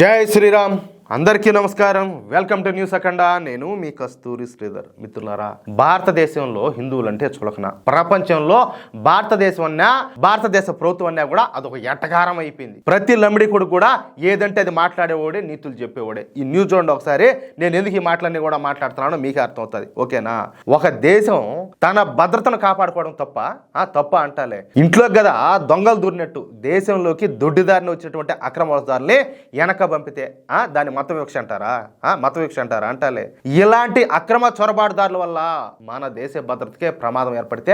జై శ్రీరామ్. అందరికీ నమస్కారం. వెల్కమ్ టు న్యూస్ అఖండ. నేను మీ కస్తూరి శ్రీధర్. మిత్రులారా, భారతదేశంలో హిందువులంటే చులకన. ప్రపంచంలో భారతదేశ ప్రభుత్వం అన్నా కూడా అదొక ఎటకారం అయిపోయింది. ప్రతి లంబడి కొడుకు కూడా ఏదంటే అది మాట్లాడేవాడే, నీతులు చెప్పేవాడే. ఈ న్యూస్ చూడండి ఒకసారి. నేను ఎందుకు ఈ మాటలన్నీ కూడా మాట్లాడుతున్నానో మీకే అర్థమవుతుంది. ఓకేనా? ఒక దేశం తన భద్రతను కాపాడుకోవడం తప్ప అంటాలే. ఇంట్లో కదా దొంగలు దూరినట్టు దేశంలోకి దొడ్డిదారిని వచ్చినటువంటి అక్రమ వలసదారుల్ని వెనక పంపితే దాన్ని మత వివక్ష అంటారా అంటాలే. ఇలాంటి అక్రమ చొరబాటుదారుల వల్ల మన దేశ భద్రతకే ప్రమాదం ఏర్పడితే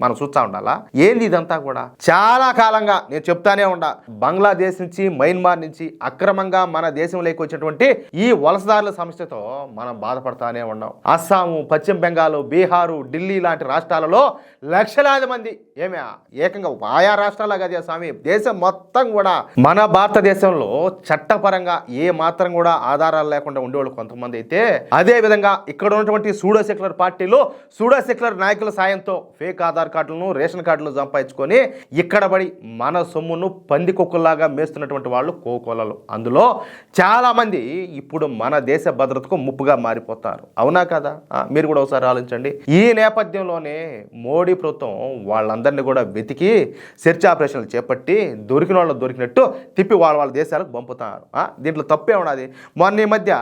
మనం చూస్తా ఉండాలా? ఏంది ఇదంతా కూడా? చాలా కాలంగా నేను చెప్తానే ఉండా, బంగ్లాదేశ్ నుంచి, మయన్మార్ నుంచి అక్రమంగా మన దేశంలోకి వచ్చినటువంటి ఈ వలసదారుల సమస్యతో మనం బాధపడతానే ఉన్నాం. అస్సాము, పశ్చిమ బెంగాల్, బీహారు, ఢిల్లీ లాంటి రాష్ట్రాలలో లక్షలాది మంది ఏకంగా ఆయా రాష్ట్రాల కదా స్వామి, దేశం మొత్తం కూడా మన భారతదేశంలో చట్టపరంగా ఏ మాత్రం కూడా ఆధారాలు లేకుండా ఉండేవాళ్ళు కొంతమంది అయితే, అదే విధంగా ఇక్కడ ఉన్నటువంటి సూడో సెక్యులర్ పార్టీలు, సూడో సెక్యులర్ నాయకుల సాయంతో ఫేక్ ఆధార్ కార్డులను, రేషన్ కార్డులను సంపాదించుకొని ఇక్కడ పడి మన సొమ్మును పందికొక్కుల్లాగా మేస్తున్నటువంటి వాళ్ళు కోకోలలు. అందులో చాలా మంది ఇప్పుడు మన దేశ భద్రతకు ముప్పుగా మారిపోతారు. అవునా కదా? మీరు కూడా ఒకసారి ఆలోచించండి. ఈ నేపథ్యంలోనే మోడీ ప్రభుత్వం వాళ్ళందరినీ కూడా వెతికి సెర్చ్ ఆపరేషన్లు చేపట్టి దొరికిన వాళ్ళు దొరికినట్టు తిప్పి వాళ్ళ దేశాలకు పంపుతున్నారు. దీంట్లో తప్పే ఉన్నది. మొన్న ఈ మధ్య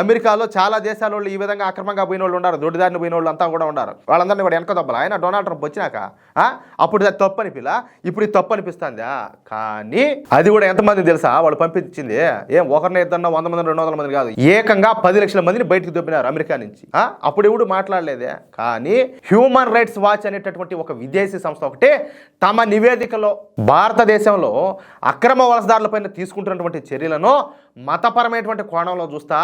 అమెరికాలో చాలా దేశాల వాళ్ళు ఈ విధంగా అక్రమంగా పోయిన వాళ్ళు ఉన్నారు, దొడ్డిదారిని పోయిన వాళ్ళు అంతా కూడా ఉన్నారు. వాళ్ళందరినీ కూడా వెనక దొబ్బలు. ఆయన డొనాల్డ్ ట్రంప్ వచ్చినాక అప్పుడు అది తప్పు అనిపిలా, ఇప్పుడు ఇది తప్పు అనిపిస్తుందా? కానీ అది కూడా ఎంతమంది తెలుసా వాళ్ళు పంపించింది? ఏం ఒకరిని ఇద్దరు 100 మంది 200 మంది కాదు, ఏకంగా 10 లక్షల మందిని బయటకు దొబ్బినారు అమెరికా నుంచి. అప్పుడు ఎవడు మాట్లాడలేదే. కానీ హ్యూమన్ రైట్స్ వాచ్ అనేటటువంటి ఒక విదేశీ సంస్థ ఒకటి తమ నివేదికలో భారతదేశంలో అక్రమ వలసదారులపైన తీసుకుంటున్నటువంటి చర్యలను మతపరమైనటువంటి కోణంలో చూస్తా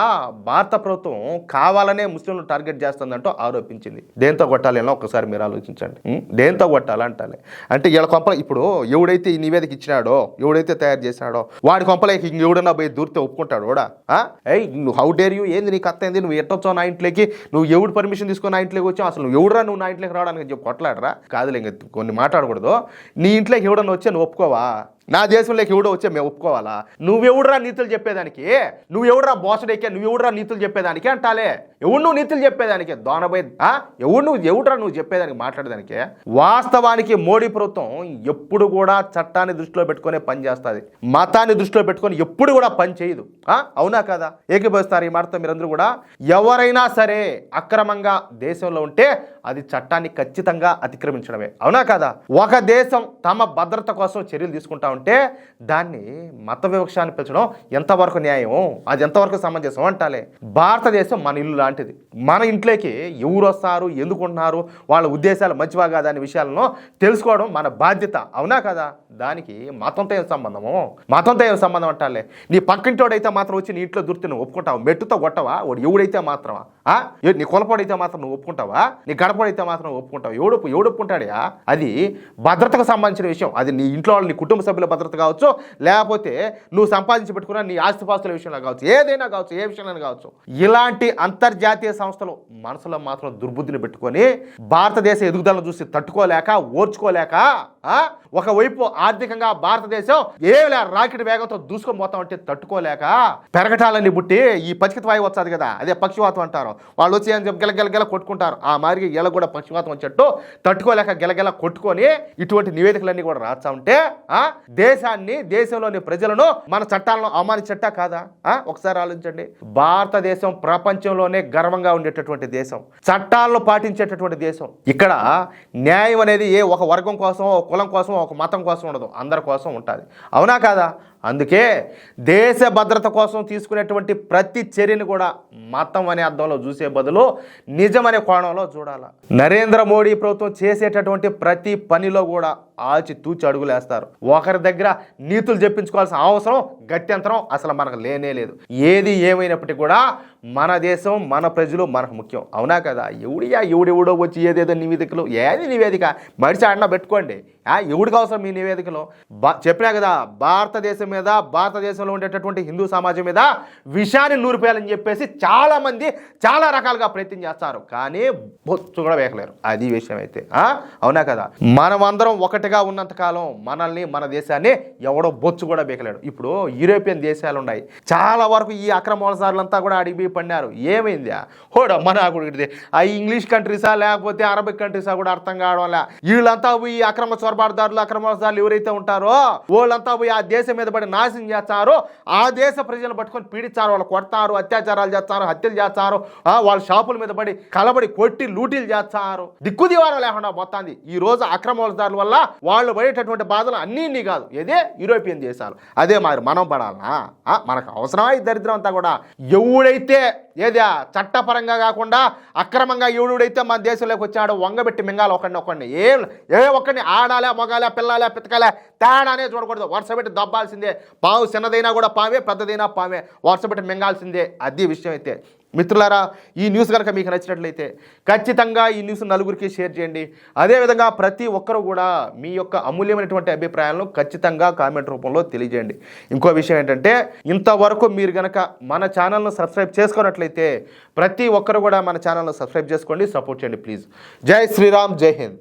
భారత ప్రభుత్వం కావాలనే ముస్లింలు టార్గెట్ చేస్తుందంటూ ఆరోపించింది. దేంతో కొట్టాలి ఒకసారి మీరు ఆలోచించండి. దేంతో కొట్టాలంటాలి అంటే వీళ్ళ కొంపల ఇప్పుడు ఎవడైతే ఈ నివేదిక ఇచ్చినాడో, ఎవడైతే తయారు చేసినాడో వాడి కొంపలకి ఎవడన్నా పోయి దూరితే ఒప్పుకుంటాడు కూడా. నువ్వు హౌ డేర్ యూ, ఏంది నీకు అత్త ఏంది, నువ్వు ఎట్టొచ్చావు నా ఇంట్లోకి, నువ్వు ఎవడు పర్మిషన్ తీసుకొని నా ఇంట్లోకి వచ్చావు, అసలు నువ్వు ఎవడరా నువ్వు నా ఇంట్లోకి రావడానికి చెప్పి కొట్లాడరా? కాదులే, ఇంకా కొన్ని మాట్లాడకూడదు. నీ ఇంట్లోకి ఎవడన్నా వచ్చా నువ్వు ఒప్పుకోవా? నా దేశంలోకి ఎవడో వచ్చే మేము ఒప్పుకోవాలా? నువ్వెవడురా నీతులు చెప్పేదానికి? నువ్వెవడురా బోసడెక్కే? నువ్వెవడురా నీతులు చెప్పేదానికి అంటాలే. ఎవడు నువ్వు నీతులు చెప్పేదానికి? దోనబోయ్ ఎవడురా నువ్వు చెప్పేదానికి, మాట్లాడేదానికి? వాస్తవానికి మోడీ ప్రభుత్వం ఎప్పుడు కూడా చట్టాన్ని దృష్టిలో పెట్టుకునే పని చేస్తుంది, మతాన్ని దృష్టిలో పెట్టుకొని ఎప్పుడు కూడా పని చేయదు. అవునా కదా? ఏకీభవిస్తారు ఈ మాటతో మీరందరూ కూడా? ఎవరైనా సరే అక్రమంగా దేశంలో ఉంటే అది చట్టాన్ని ఖచ్చితంగా అతిక్రమించడమే. అవునా కదా? ఒక దేశం తమ భద్రత కోసం చర్యలు తీసుకుంటా ఉంటే దాన్ని మత వివక్ష అనిపించడం ఎంతవరకు న్యాయం, అది ఎంతవరకు సమంజసం అంటాలే. భారతదేశం మన ఇల్లు లాంటిది. మన ఇంట్లోకి ఎవరు వస్తారు, ఎందుకుంటున్నారు, వాళ్ళ ఉద్దేశాలు మంచివా కాదా అనే విషయాలను తెలుసుకోవడం మన బాధ్యత. అవునా కదా? దానికి మతంతో ఏం సంబంధం అంటాలే. నీ పక్కింటోడైతే మాత్రం వచ్చి నీ ఇంట్లో దూరితే నువ్వు ఒప్పుకుంటావు? మెట్టుతో కొట్టవా? వాడు ఎవడైతే మాత్రమా? నీ కొలపోడైతే మాత్రం నువ్వు ఒప్పుకుంటావా? నీ గడపడైతే మాత్రం ఒప్పుకుంటావు? ఎవడు ఒప్పుకుంటాడా? అది భద్రతకు సంబంధించిన విషయం. అది నీ ఇంట్లో నీ కుటుంబ సభ్యుల భద్రత కావచ్చు, లేకపోతే నువ్వు సంపాదించి పెట్టుకున్న నీ ఆస్తిపాస్తుల విషయంలో కావచ్చు, ఏదైనా కావచ్చు, ఏ విషయంలో కావచ్చు. ఇలాంటి అంతర్జాతీయ సంస్థలు మనసులో మాత్రం దుర్బుద్ధిని పెట్టుకొని భారతదేశ ఎదుగుదలను చూసి తట్టుకోలేక, ఓర్చుకోలేక, ఒకవైపు ఆర్థికంగా భారతదేశం రాకెట్ వేగంతో దూసుకొని పోతా ఉంటే తట్టుకోలేక పెరగటాలని బుట్టి ఈ పచ్చిక వాయువు వచ్చాది కదా, అదే పక్షివాతం అంటారు. వాళ్ళు వచ్చి ఏం చెప్పి గెలగెల కొట్టుకుంటారు. ఆ మాదిరి ఇలా కూడా పక్షివాతం వచ్చేట్టు తట్టుకోలేక గెలగెల కొట్టుకొని ఇటువంటి నివేదికలన్నీ కూడా రాస్తా ఉంటే దేశంలోని ప్రజలను మన చట్టాలను అవమానించట్టా కాదా? ఒకసారి ఆలోచించండి. భారతదేశం ప్రపంచంలోనే గర్వంగా ఉండేటటువంటి దేశం, చట్టాలను పాటించేటటువంటి దేశం. ఇక్కడ న్యాయం అనేది ఏ ఒక వర్గం కోసం, ఒక కులం కోసం, ఒక మతం కోసం ఉండదు, అందరి కోసం ఉంటుంది. అవునా కాదా? అందుకే దేశ భద్రత కోసం తీసుకునేటువంటి ప్రతి చర్యను కూడా మతం అనే అర్థంలో చూసే బదులు నిజం అనే కోణంలో చూడాలి. నరేంద్ర మోడీ ప్రభుత్వం చేసేటటువంటి ప్రతి పనిలో కూడా ఆచి తూచి అడుగులేస్తారు. ఒకరి దగ్గర నీతులు చెప్పించుకోవాల్సిన అవసరం, గత్యంతరం అసలు మనకు లేనే లేదు. ఏది ఏమైనప్పటికీ కూడా మన దేశం, మన ప్రజలు మనకు ముఖ్యం. అవునా కదా? ఎవడెవడో వచ్చి ఏదేదో నివేదికలు, ఏది నివేదిక మడిచి ఆడినా పెట్టుకోండి. ఎవడికి అవసరం మీ నివేదికలో? చెప్పినా కదా, భారతదేశం మీద, భారతదేశంలో ఉండేటటువంటి హిందూ సమాజం మీద విషాన్ని నూరిపోయాలని చెప్పేసి చాలామంది చాలా రకాలుగా ప్రయత్నం చేస్తారు, కానీ బొచ్చు కూడా వేయలేరు. అది విషయం అయితే అవునా కదా? మనమందరం ఒకటిగా ఉన్నంతకాలం మనల్ని, మన దేశాన్ని ఎవడో బొచ్చు కూడా బేకలేడు. ఇప్పుడు యూరోపియన్ దేశాలు ఉన్నాయి, చాలా వరకు ఈ అక్రమోత్సారులంతా కూడా అడిగి పడినారు. ఏమైంది మన ఆ ఇంగ్లీష్ కంట్రీసా లేకపోతే అరబిక్ కంట్రీసా కూడా అర్థం కావడంలే. వీళ్ళంతా పోయి అక్రమ చొరబాటుదారులు, అక్రమోత్సారులు ఎవరైతే ఉంటారో వాళ్ళంతా పోయి ఆ దేశం మీద పడి నాశనం చేస్తారు, ఆ దేశ ప్రజలను పట్టుకొని పీడిస్తారు, వాళ్ళు కొడతారు, అత్యాచారాలు చేస్తారు, హత్యలు చేస్తారు, వాళ్ళ షాపుల మీద పడి కలబడి కొట్టి లూటీలు చేస్తారు, దిక్కు దివారం లేకుండా పోతుంది. ఈ రోజు అక్రమోత్సారుల వల్ల వాళ్ళు పడేటటువంటి బాధలు అన్నీ కాదు, ఏదే యూరోపియన్ దేశాలు. అదే మరి మనం పడాలనా? మనకు అవసరమా ఈ దరిద్రం అంతా కూడా? ఎవడైతే ఏదే చట్టపరంగా కాకుండా అక్రమంగా ఎవడైతే మన దేశంలోకి వచ్చాడో వంగబెట్టి మింగాలి ఒకడిని ఒక్కడిని ఆడాలే, మొగాలే, పిల్లాలే, పితకాలే తేడానే చూడకూడదు. వరుస పెట్టి దబ్బాల్సిందే. పావు చిన్నదైనా కూడా పామే, పెద్దదైనా పామే, వరుస పెట్టి మింగాల్సిందే. అది విషయం అయితే. మిత్రులారా, ఈ న్యూస్ కనుక మీకు నచ్చినట్లయితే ఖచ్చితంగా ఈ న్యూస్ నలుగురికి షేర్ చేయండి. అదేవిధంగా ప్రతి ఒక్కరు కూడా మీ యొక్క అమూల్యమైనటువంటి అభిప్రాయాలను ఖచ్చితంగా కామెంట్ రూపంలో తెలియజేయండి. ఇంకో విషయం ఏంటంటే, ఇంతవరకు మీరు కనుక మన ఛానల్ను సబ్స్క్రైబ్ చేసుకున్నట్లయితే ప్రతి ఒక్కరు కూడా మన ఛానల్ను సబ్స్క్రైబ్ చేసుకోండి, సపోర్ట్ చేయండి ప్లీజ్. జై శ్రీరామ్, జై హింద్.